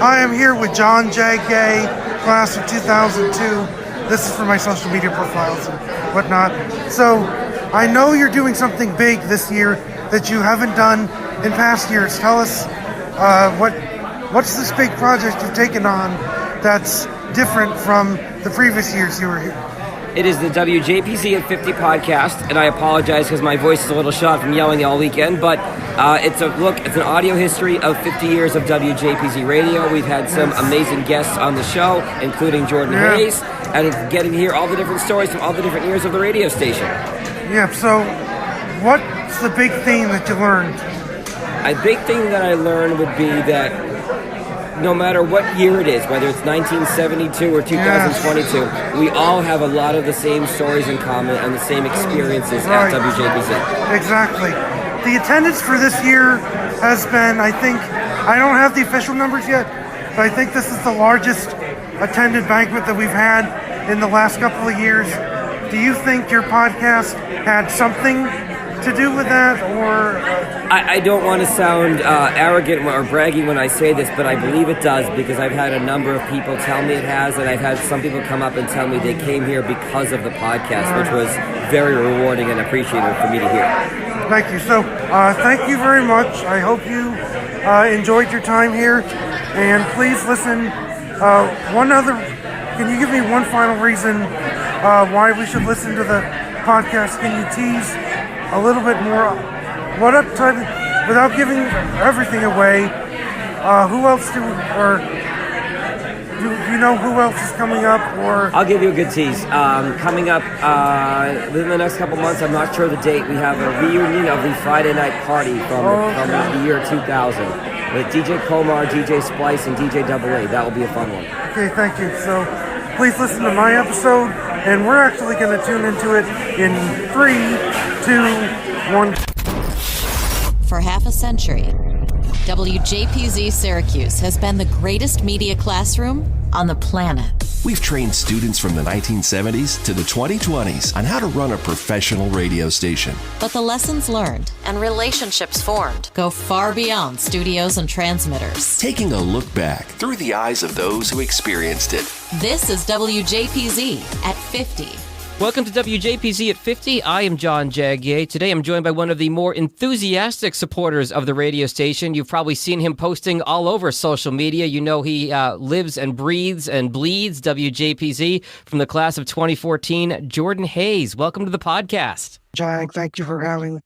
I am here with John J. Gay, class of 2002. This is for my social media profiles and whatnot. So, I know you're doing something big this year that you haven't done in past years. Tell us what's this big project you've taken on that's different from the previous years you were here? It is the WJPZ at 50 podcast, and I apologize because my voice is a little shot from yelling all weekend, but it's an audio history of 50 years of WJPZ radio. We've had some amazing guests on the show, including Jordan Hayes, and it's getting to hear all the different stories from all the different years of the radio station. Yeah, so what's the big thing that you learned? A big thing that I learned would be that no matter what year it is, whether it's 1972 or 2022, we all have a lot of the same stories in common and the same experiences at WJPZ. Exactly. The attendance for this year has been, I don't have the official numbers yet, but I think this is the largest attended banquet that we've had in the last couple of years. Do you think your podcast had something to do with that, or? I don't want to sound arrogant or braggy when I say this, but I believe it does, because I've had a number of people tell me it has, and I've had some people come up and tell me they came here because of the podcast, which was very rewarding and appreciative for me to hear. Thank you. So, thank you very much. I hope you enjoyed your time here, and please listen. Can you give me one final reason why we should listen to the podcast? Can you tease a little bit more? Without giving everything away, who else do you know who else is coming up? Or I'll give you a good tease. Coming up within the next couple months, I'm not sure the date, we have a reunion of the Friday night party from the year 2000 with DJ Komar, DJ Splice, and DJ Double A. That will be a fun one. Okay, thank you. So please listen to my episode, and we're actually going to tune into it in 3, 2, 1. For half a century, WJPZ Syracuse has been the greatest media classroom on the planet. We've trained students from the 1970s to the 2020s on how to run a professional radio station. But the lessons learned and relationships formed go far beyond studios and transmitters. Taking a look back through the eyes of those who experienced it. This is WJPZ at 50. Welcome to WJPZ at 50. I am John Jagier. Today I'm joined by one of the more enthusiastic supporters of the radio station. You've probably seen him posting all over social media. You know he lives and breathes and bleeds WJPZ from the class of 2014, Jordan Hayes. Welcome to the podcast. Jag, thank you for having me.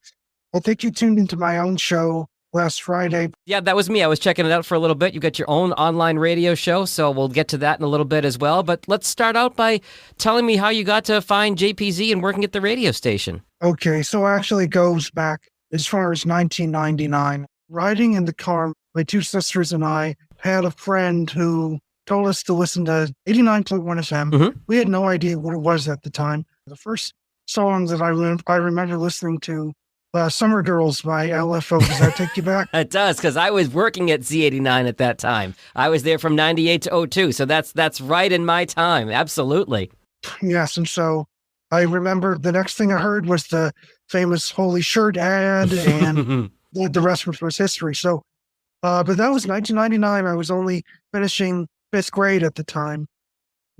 I think you tuned into my own show last Friday. Yeah, that was me. I was checking it out for a little bit. You got your own online radio show, so we'll get to that in a little bit as well. But let's start out by telling me how you got to find JPZ and working at the radio station. Okay, so actually it goes back as far as 1999. Riding in the car, my two sisters and I had a friend who told us to listen to 89.1 FM. Mm-hmm. We had no idea what it was at the time. The first song that I remember listening to, Summer Girls by LFO. Does that take you back? It does, because I was working at Z89 at that time. I was there from 98 to 02, so that's right in my time. Absolutely. Yes, and so I remember the next thing I heard was the famous Holy Shirt ad, and the rest was history. So, but that was 1999. I was only finishing 5th grade at the time.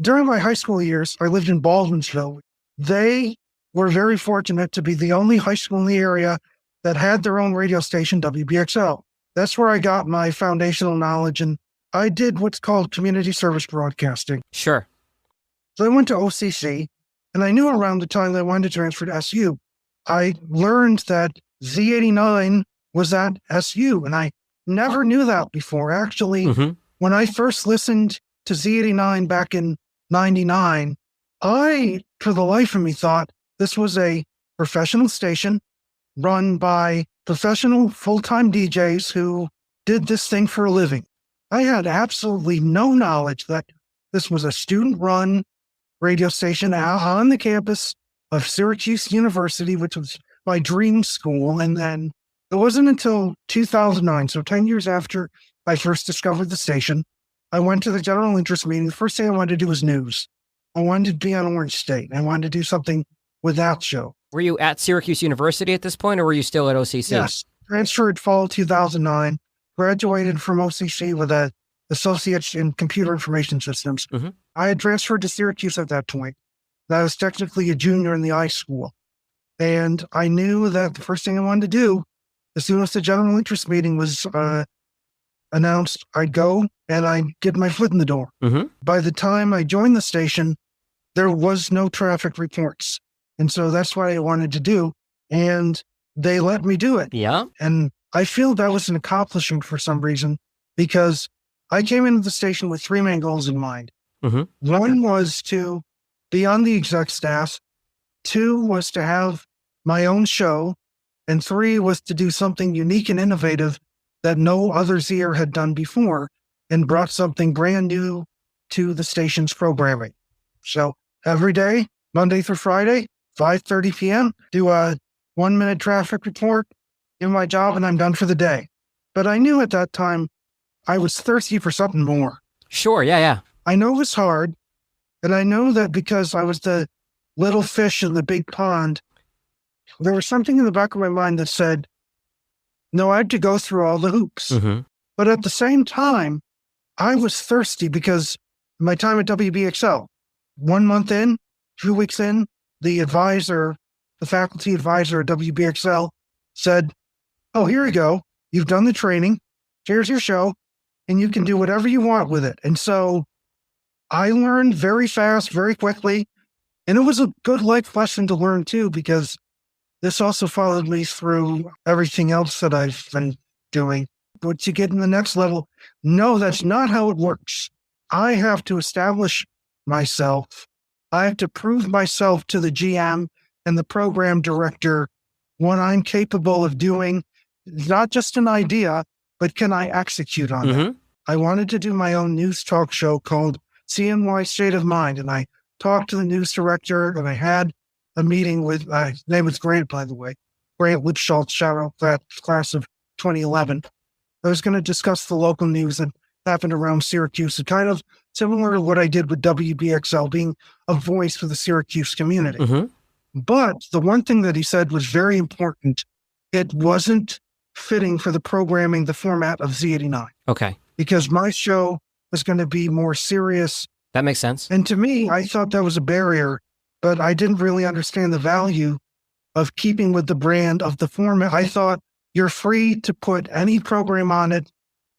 During my high school years, I lived in Baldwinsville. They were very fortunate to be the only high school in the area that had their own radio station, WBXL. That's where I got my foundational knowledge, and I did what's called community service broadcasting. Sure. So I went to OCC, and I knew around the time that I wanted to transfer to SU. I learned that Z89 was at SU, and I never knew that before. Actually, when I first listened to Z89 back in 99, I, for the life of me, thought this was a professional station run by professional full-time DJs who did this thing for a living. I had absolutely no knowledge that this was a student-run radio station on the campus of Syracuse University, which was my dream school. And then it wasn't until 2009, so 10 years after I first discovered the station, I went to the general interest meeting. The first thing I wanted to do was news. I wanted to be on Orange State. I wanted to do something with that show. Were you at Syracuse University at this point, or were you still at OCC? Yes. Transferred fall 2009, graduated from OCC with a associates in computer information systems. I had transferred to Syracuse at that point. I was technically a junior in the high school. And I knew that the first thing I wanted to do, as soon as the general interest meeting was announced, I'd go and I'd get my foot in the door. By the time I joined the station, there was no traffic reports. And so that's what I wanted to do. And they let me do it. Yeah. And I feel that was an accomplishment for some reason, because I came into the station with three main goals in mind. One was to be on the exec staff. Two was to have my own show. And three was to do something unique and innovative that no others here had done before and brought something brand new to the station's programming. So every day, Monday through Friday, 5:30 p.m., do a 1-minute traffic report, do my job, and I'm done for the day. But I knew at that time I was thirsty for something more. Sure. Yeah. I know it was hard, and I know that because I was the little fish in the big pond, there was something in the back of my mind that said, no, I had to go through all the hoops. But at the same time, I was thirsty because my time at WBXL, 1 month in, 2 weeks in, the faculty advisor at WBXL said, oh, here you go. You've done the training. Here's your show. And you can do whatever you want with it. And so I learned very fast, very quickly. And it was a good life lesson to learn too, because this also followed me through everything else that I've been doing. But to get in the next level, no, that's not how it works. I have to establish myself. I have to prove myself to the GM and the program director what I'm capable of doing. Not just an idea, but can I execute on it? I wanted to do my own news talk show called CNY State of Mind. And I talked to the news director, and I had a meeting with, his name was Grant, by the way, Grant Lipschultz, shout out that class of 2011. I was going to discuss the local news that happened around Syracuse, and kind of similar to what I did with WBXL, being a voice for the Syracuse community. But the one thing that he said was very important. It wasn't fitting for the programming, the format of Z89. Okay. Because my show was going to be more serious. That makes sense. And to me, I thought that was a barrier, but I didn't really understand the value of keeping with the brand of the format. I thought you're free to put any program on it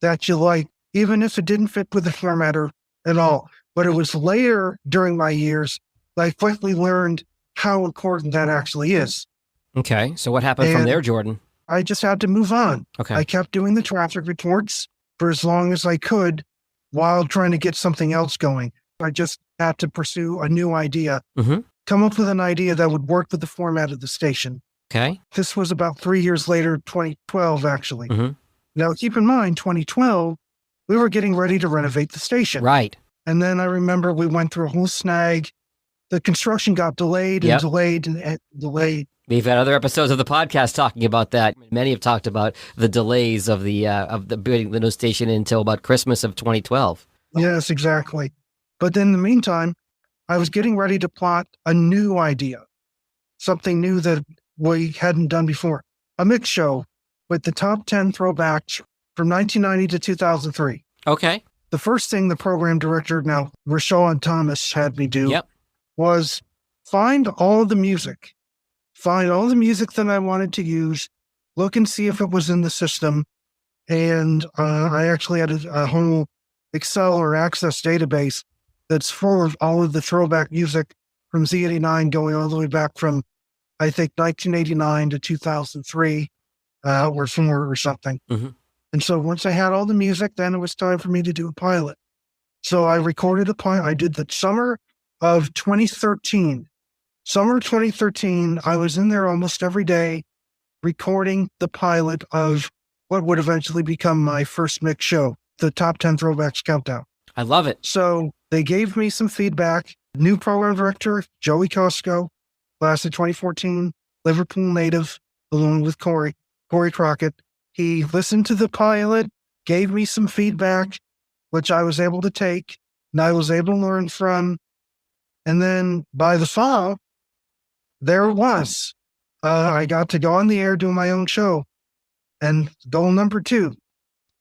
that you like, even if it didn't fit with the formatter at all. But it was later during my years that I quickly learned how important that actually is. Okay. So what happened from there, Jordan? I just had to move on. Okay. I kept doing the traffic reports for as long as I could while trying to get something else going. I just had to pursue a new idea, come up with an idea that would work with the format of the station. Okay. This was about 3 years later, 2012, actually. Now, keep in mind, 2012, we were getting ready to renovate the station. Right. And then I remember we went through a whole snag. The construction got delayed and delayed and delayed. We've had other episodes of the podcast talking about that. Many have talked about the delays of the building the new station until about Christmas of 2012. Yes, exactly. But then in the meantime, I was getting ready to plot a new idea, something new that we hadn't done before, a mix show with the top 10 throwbacks from 1990 to 2003. Okay. The first thing the program director, now Rashawn Thomas, had me do was find all the music that I wanted to use, look and see if it was in the system. And I actually had a whole Excel or Access database that's full of all of the throwback music from Z89 going all the way back from, I think, 1989 to 2003 or somewhere or something. And so once I had all the music, then it was time for me to do a pilot. So I recorded a pilot. I did the summer of 2013. Summer 2013, I was in there almost every day recording the pilot of what would eventually become my first mix show, the Top 10 Throwbacks Countdown. I love it. So they gave me some feedback. New program director, Joey Costco, class of 2014, Liverpool native, along with Corey Crockett. He listened to the pilot, gave me some feedback, which I was able to take, and I was able to learn from. And then by the fall, there it was. I got to go on the air doing my own show. And goal number 2.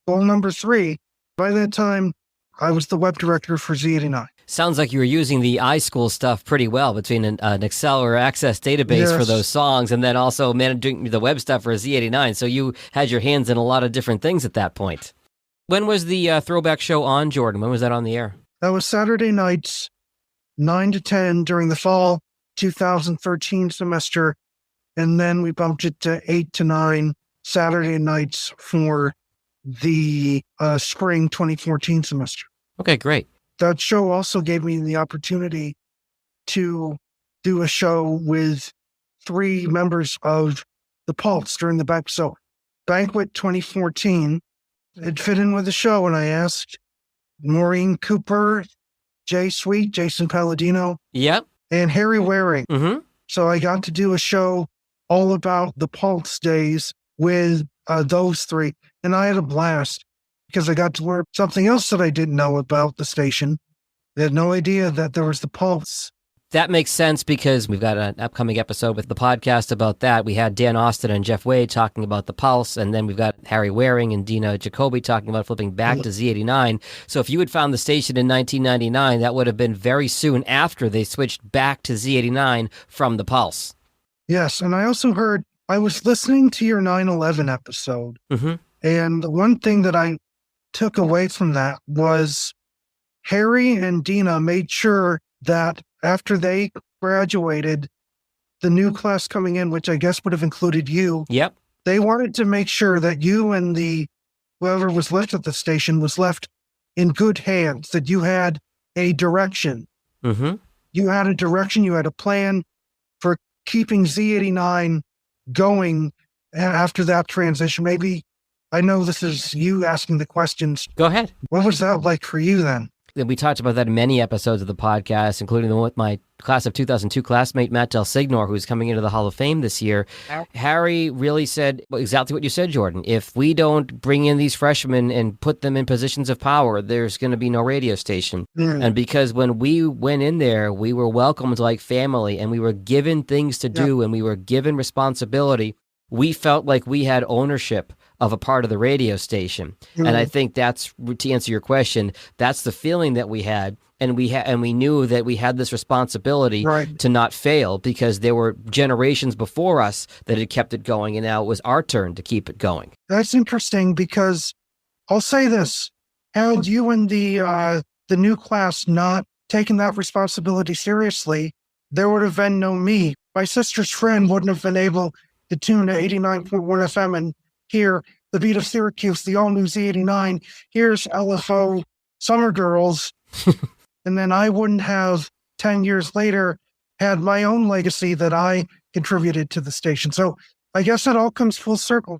Goal number 3 By that time, I was the web director for Z89. Sounds like you were using the iSchool stuff pretty well between an Excel or Access database for those songs and then also managing the web stuff for Z89. So you had your hands in a lot of different things at that point. When was the throwback show on, Jordan? When was that on the air? That was Saturday nights, 9 to 10 during the fall 2013 semester. And then we bumped it to 8 to 9 Saturday nights for the spring 2014 semester. Okay, great. That show also gave me the opportunity to do a show with 3 members of the Pulse during the Banquet. So Banquet 2014, it fit in with the show, and I asked Maureen Cooper, Jay Sweet, Jason Palladino, Yep. and Harry Waring. Mm-hmm. So I got to do a show all about the Pulse days with those 3, and I had a blast because I got to learn something else that I didn't know about the station. I had no idea that there was the Pulse. That makes sense because we've got an upcoming episode with the podcast about that. We had Dan Austin and Jeff Wade talking about the Pulse, and then we've got Harry Waring and Dina Jacoby talking about flipping back to Z89. So if you had found the station in 1999, that would have been very soon after they switched back to Z89 from the Pulse. Yes, and I also heard, I was listening to your 9/11 episode, and the one thing that I took away from that was Harry and Dina made sure that after they graduated, the new class coming in, which I guess would have included you, Yep. they wanted to make sure that you and whoever was left at the station was left in good hands, that you had a direction. Mm-hmm. You had a direction, you had a plan for keeping Z89 going after that transition. Maybe, I know this is you asking the questions. Go ahead. What was that like for you then? We talked about that in many episodes of the podcast, including the one with my class of 2002 classmate, Matt Del Signor, who's coming into the Hall of Fame this year. Harry really said exactly what you said, Jordan. If we don't bring in these freshmen and put them in positions of power, there's going to be no radio station. And because when we went in there, we were welcomed like family and we were given things to do and we were given responsibility, we felt like we had ownership of a part of the radio station. And I think that's, to answer your question, that's the feeling that we had. And we knew that we had this responsibility to not fail because there were generations before us that had kept it going, and now it was our turn to keep it going. That's interesting because I'll say this: had you and the new class not taken that responsibility seriously, there would have been no me. My sister's friend wouldn't have been able to tune to 89.1 FM and hear the beat of Syracuse, the all-new Z89. Here's LFO Summer Girls. And then I wouldn't have, 10 years later, had my own legacy that I contributed to the station. So I guess it all comes full circle.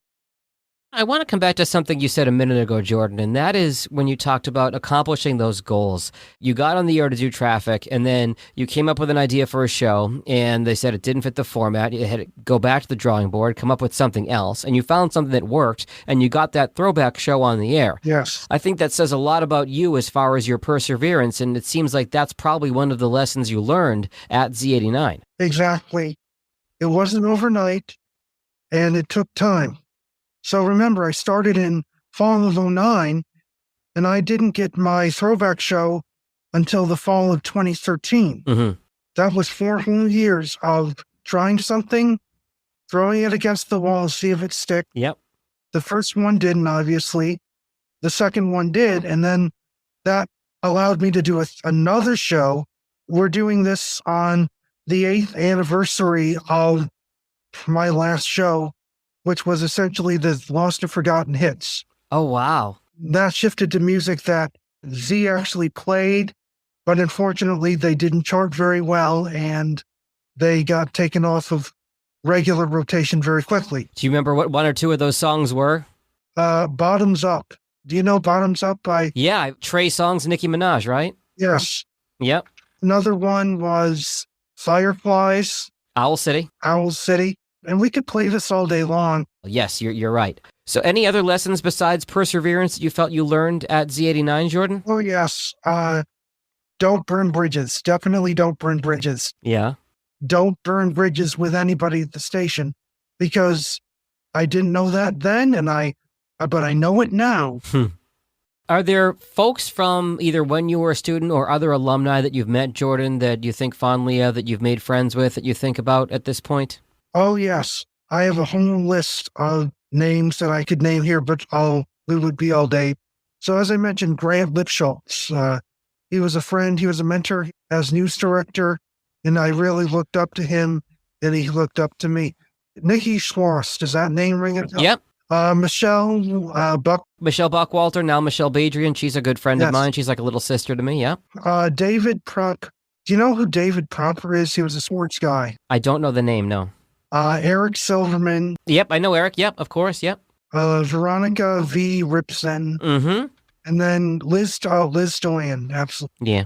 I want to come back to something you said a minute ago, Jordan, and that is when you talked about accomplishing those goals. You got on the air to do traffic, and then you came up with an idea for a show, and they said it didn't fit the format. You had to go back to the drawing board, come up with something else, and you found something that worked, and you got that throwback show on the air. Yes. I think that says a lot about you as far as your perseverance, and it seems like that's probably one of the lessons you learned at Z89. Exactly. It wasn't overnight, and it took time. So remember, I started in fall of 2009, and I didn't get my throwback show until the fall of 2013. That was 4 whole years of trying something, throwing it against the wall, see if it stick. Yep. The first one didn't, obviously. The second one did, and then that allowed me to do another show. We're doing this on the 8th anniversary of my last show, which was essentially the Lost and Forgotten Hits. Oh, wow. That shifted to music that Z actually played, but unfortunately they didn't chart very well, and they got taken off of regular rotation very quickly. Do you remember what 1 or 2 of those songs were? Bottoms Up. Do you know Bottoms Up by... Yeah, Trey Songz, Nicki Minaj, right? Yes. Yep. Another one was Fireflies. Owl City. Owl City. And we could play this all day long. Yes, you're right. So any other lessons besides perseverance that you felt you learned at Z89, Jordan? Oh, yes. Don't burn bridges. Definitely don't burn bridges. Yeah. Don't burn bridges with anybody at the station, because I didn't know that then, but I know it now. Are there folks from either when you were a student or other alumni that you've met, Jordan, that you think fondly of, that you've made friends with, that you think about at this point? Oh, yes. I have a whole list of names that I could name here, but we would be all day. So as I mentioned, Grant Lipschultz, he was a friend, he was a mentor as news director, and I really looked up to him, and he looked up to me. Nikki Schwartz, does that name ring a bell? Yep. Michelle Buckwalter, now Michelle Badrian. She's a good friend of Yes. mine. She's like a little sister to me, yeah. David Prop. Do you know who David Proper is? He was a sports guy. I don't know the name, no. Eric Silverman, Yep, I know Eric. Yep, of course, yep. Veronica V. Ripson, Mm-hmm. and then Liz Doyen, absolutely. Yeah.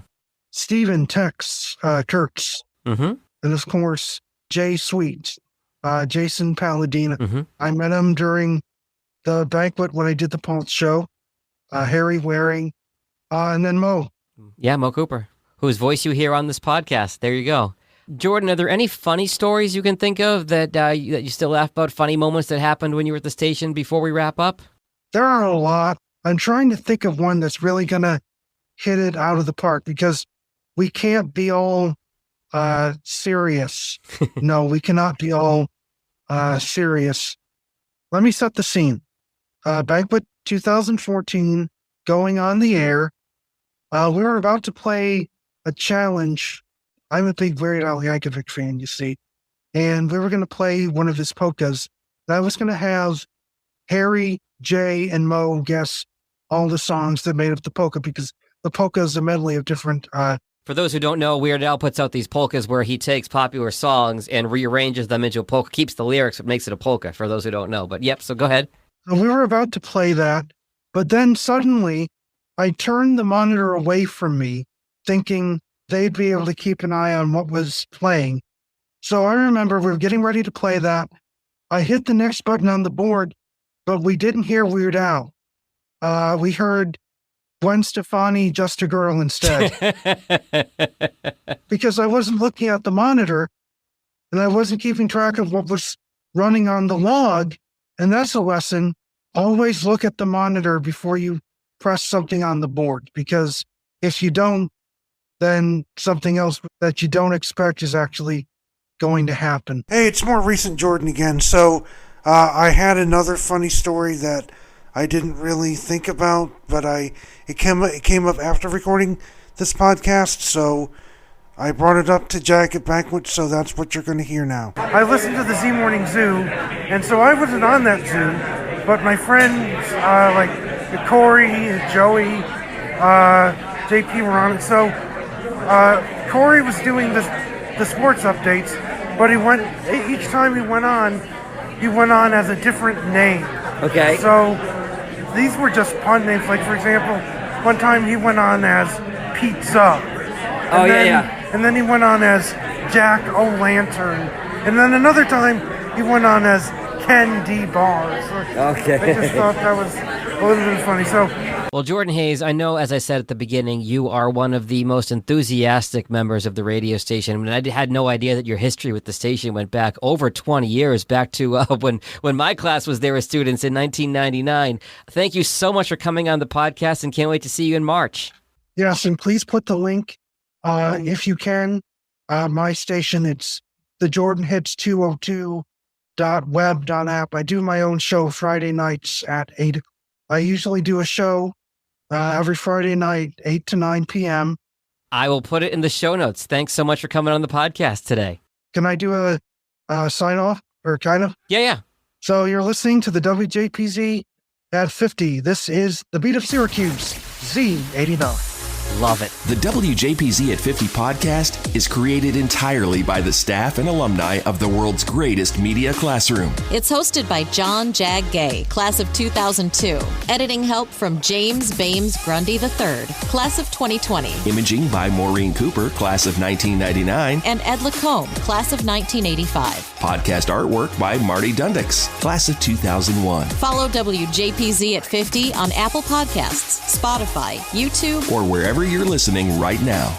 Stephen Tex, Kurtz, Mm-hmm. and of course, Jay Sweet, Jason Palladino. Mm-hmm. I met him during the banquet when I did the Pulse show, Harry Waring, and then Mo. Yeah, Mo Cooper, whose voice you hear on this podcast. There you go. Jordan, are there any funny stories you can think of that you still laugh about, funny moments that happened when you were at the station before we wrap up? There are a lot. I'm trying to think of one that's really going to hit it out of the park because we can't be all serious. No, we cannot be all serious. Let me set the scene. Banquet 2014 going on the air. We were about to play a challenge. I'm a big Weird Al Yankovic fan, you see. And we were going to play one of his polkas. I was going to have Harry, Jay, and Mo guess all the songs that made up the polka because the polka is a medley of different... For those who don't know, Weird Al puts out these polkas where he takes popular songs and rearranges them into a polka, keeps the lyrics, but makes it a polka, for those who don't know. But yep, so go ahead. We were about to play that, but then suddenly I turned the monitor away from me, thinking they'd be able to keep an eye on what was playing. So I remember we were getting ready to play that. I hit the next button on the board, but we didn't hear Weird Al. We heard Gwen Stefani, Just a Girl instead. Because I wasn't looking at the monitor and I wasn't keeping track of what was running on the log. And that's a lesson. Always look at the monitor before you press something on the board, because if you don't, then something else that you don't expect is actually going to happen. Hey, it's more recent Jordan again. So I had another funny story that I didn't really think about, but it came up after recording this podcast, so I brought it up to Jack at Banquet, so that's what you're going to hear now. I listened to the Z Morning Zoo, and so I wasn't on that Zoo, but my friends like Corey, Joey, JP were on it. So Corey was doing the sports updates, but each time he went on as a different name. Okay. So these were just pun names. Like, for example, one time he went on as Pizza. And then he went on as Jack O'Lantern. And then another time he went on as Ken D. Bars. Okay. I just thought that was a little bit funny. So, Well, Jordan Hayes, I know, as I said at the beginning, you are one of the most enthusiastic members of the radio station. I mean, I had no idea that your history with the station went back over 20 years, back to when my class was there as students in 1999. Thank you so much for coming on the podcast, and can't wait to see you in March. yes, and please put the link, if you can, my station. It's the Jordan Hits 202.web.app. I do my own show Friday nights at 8. I usually do a show every Friday night, 8 to 9 p.m. I will put it in the show notes. Thanks so much for coming on the podcast today. Can I do a sign off, or kind of? Yeah. So you're listening to the WJPZ at 50. This is the Beat of Syracuse, Z89. Love it. The WJPZ at 50 podcast is created entirely by the staff and alumni of the world's greatest media classroom. It's hosted by John Jag Gay, class of 2002. Editing help from James Bames Grundy III, class of 2020. Imaging by Maureen Cooper, class of 1999. And Ed Lacombe, class of 1985. Podcast artwork by Marty Dundix, class of 2001. Follow WJPZ at 50 on Apple Podcasts, Spotify, YouTube, Or wherever you're listening right now.